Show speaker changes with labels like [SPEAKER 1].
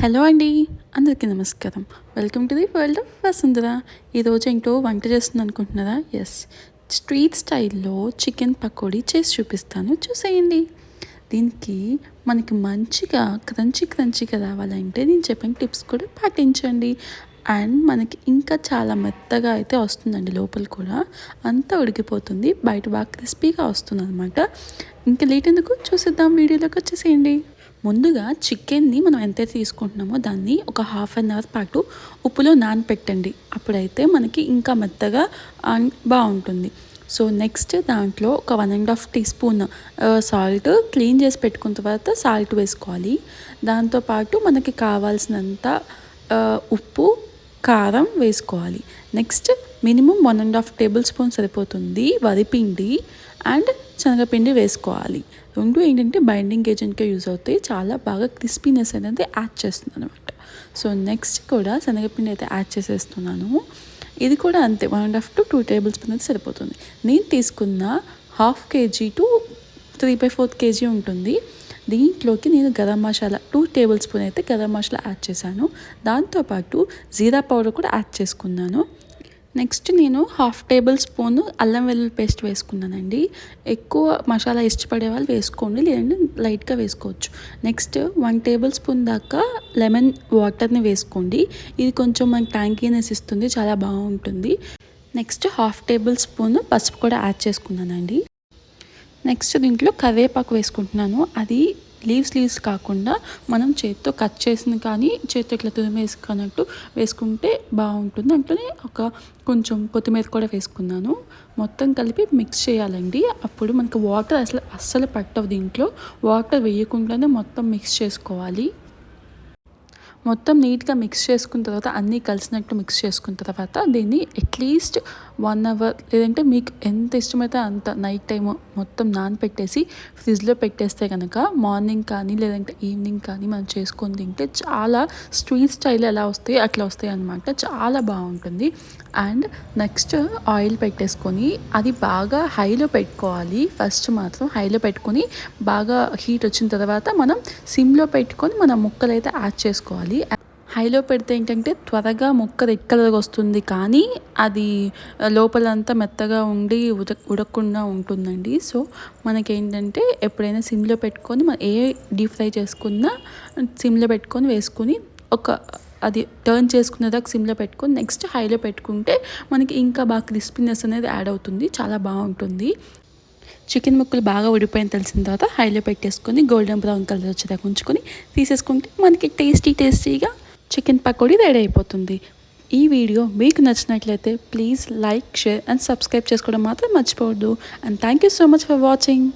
[SPEAKER 1] Hello అండి, అందరికీ నమస్కారం. Welcome to the world of Vasundhara. ఈరోజు ఏంటో వంట చేస్తుంది అనుకుంటున్నారా? ఎస్, స్ట్రీట్ స్టైల్లో చికెన్ పకోడీ చేసి చూపిస్తాను, చూసేయండి. దీనికి మనకి మంచిగా క్రంచీగా రావాలంటే నేను చెప్పిన టిప్స్ కూడా పాటించండి. అండ్ మనకి ఇంకా చాలా మెత్తగా అయితే వస్తుందండి, లోపల కూడా అంతా ఉడికిపోతుంది, బయట బాగా క్రిస్పీగా వస్తుంది అనమాట. ఇంకా లేట్ ఎందుకు, చూసేద్దాం, వీడియోలోకి వచ్చేసేయండి. ముందుగా చికెన్ని మనం ఎంతైతే తీసుకుంటున్నామో దాన్ని ఒక ½ పాటు ఉప్పులో నానపెట్టండి. అప్పుడైతే మనకి ఇంకా మెత్తగా బాగుంటుంది. సో నెక్స్ట్ దాంట్లో ఒక 1½ టీ స్పూన్ సాల్ట్, క్లీన్ చేసి పెట్టుకున్న తర్వాత సాల్ట్ వేసుకోవాలి. దాంతోపాటు మనకి కావాల్సినంత ఉప్పు, కారం వేసుకోవాలి. నెక్స్ట్ మినిమం 1½ టేబుల్ స్పూన్ సరిపోతుంది వరిపిండి అండ్ శనగపిండి వేసుకోవాలి. రెండు ఏంటంటే బైండింగ్ ఏజెంట్గా యూజ్ అవుతాయి, చాలా బాగా క్రిస్పీనెస్ అనేది యాడ్ చేస్తుంది అనమాట. సో నెక్స్ట్ కూడా శనగపిండి అయితే యాడ్ చేసేస్తున్నాను. ఇది కూడా అంతే, 1½ to 2 టేబుల్ స్పూన్ అయితే సరిపోతుంది. నేను తీసుకున్న ½ kg to 3/4 kg ఉంటుంది. దీంట్లోకి నేను గరం మసాలా 2 టేబుల్ స్పూన్ అయితే గరం మసాలా యాడ్ చేశాను. దాంతోపాటు జీరా పౌడర్ కూడా యాడ్ చేసుకున్నాను. నెక్స్ట్ నేను ½ టేబుల్ స్పూన్ అల్లం వెల్లుల్లి పేస్ట్ వేసుకున్నానండి. ఎక్కువ మసాలా ఇష్టపడే వాళ్ళు వేసుకోండి, లేదంటే లైట్గా వేసుకోవచ్చు. నెక్స్ట్ 1 టేబుల్ స్పూన్ దాకా లెమన్ వాటర్ని వేసుకోండి. ఇది కొంచెం మనకి ట్యాంకీనెస్ ఇస్తుంది, చాలా బాగుంటుంది. నెక్స్ట్ ½ టేబుల్ స్పూన్ పసుపు కూడా యాడ్ చేసుకున్నానండి. నెక్స్ట్ దీంట్లో కరివేపాకు వేసుకుంటున్నాను. అది లీవ్స్ కాకుండా మనం చేతితో కట్ చేసిన కానీ చేతితో ఇట్లా తురిమేసుకున్నట్టు వేసుకుంటే బాగుంటుంది. అంటేనే కొంచెం కొత్తిమీర కూడా వేసుకున్నాను. మొత్తం కలిపి మిక్స్ చేయాలండి. అప్పుడు మనకు వాటర్ అస్సలు పట్టవు. దీంట్లో వాటర్ వేయకుండానే మొత్తం మిక్స్ చేసుకోవాలి. మొత్తం నీట్గా మిక్స్ చేసుకున్న తర్వాత అన్నీ కలిసినట్టు మిక్స్ చేసుకున్న తర్వాత దీన్ని అట్లీస్ట్ 1 hour, లేదంటే మీకు ఎంత ఇష్టమైతే అంత నైట్ టైము మొత్తం నానపెట్టేసి ఫ్రిడ్జ్లో పెట్టేస్తే కనుక మార్నింగ్ కానీ లేదంటే ఈవినింగ్ కానీ మనం చేసుకొని తింటే చాలా స్ట్రీట్ స్టైల్ ఎలా వస్తాయి అట్లా వస్తాయి అన్నమాట. చాలా బాగుంటుంది. అండ్ నెక్స్ట్ ఆయిల్ పెట్టేసుకొని అది బాగా హైలో పెట్టుకోవాలి. ఫస్ట్ మాత్రం హైలో పెట్టుకొని బాగా హీట్ వచ్చిన తర్వాత మనం సిమ్లో పెట్టుకొని మన ముక్కలు అయితే యాడ్ చేసుకోవాలి. హైలో పెడితే ఏంటంటే త్వరగా ముక్క రెడ్ కలర్ వస్తుంది, కానీ అది లోపలంతా మెత్తగా ఉండి ఉడకకుండా ఉంటుందండి. సో మనకేంటంటే ఎప్పుడైనా సిమ్లో పెట్టుకొని మనం ఏ డీప్ ఫ్రై చేసుకున్నా సిమ్లో పెట్టుకొని వేసుకొని అది టర్న్ చేసుకునేదాకా సిమ్లో పెట్టుకొని నెక్స్ట్ హైలో పెట్టుకుంటే మనకి ఇంకా బాగా క్రిస్పీనెస్ అనేది యాడ్ అవుతుంది, చాలా బాగుంటుంది. చికెన్ ముక్కలు బాగా ఉడిపోయిన తెలిసిన తర్వాత హైలో పెట్టేసుకొని గోల్డెన్ బ్రౌన్ కలర్ వచ్చేదాకా ఉంచుకొని తీసేసుకుంటే మనకి టేస్టీగా చికెన్ పకోడీ రెడీ అయిపోతుంది. ఈ వీడియో మీకు నచ్చినట్లయితే please like, share and subscribe చేసుకోవడం మాత్రం మర్చిపోవద్దు. And thank you so much for watching.